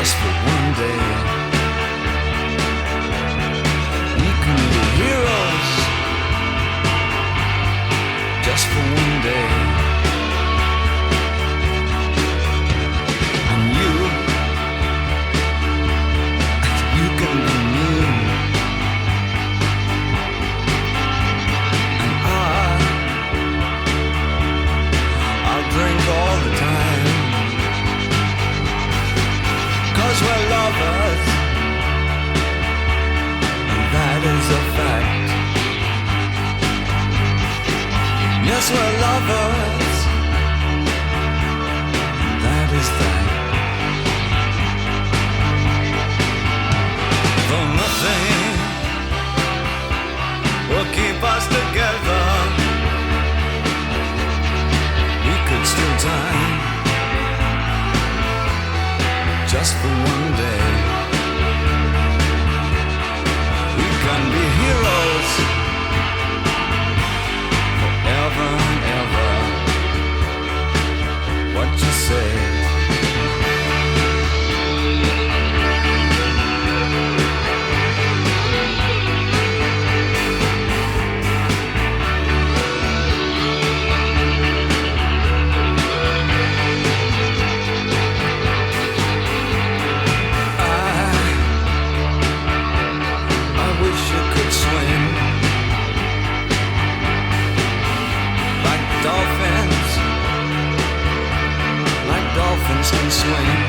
just for one day. We can be heroes just for one day. And you can be me. And I'll drink all the time. 'Cause we're lovers, and that is a fact. Yes, we're lovers, and that is that. Though nothing will keep us together, we could steal time just for one day. We can be heroes forever and ever. What you say? Dolphins can swim.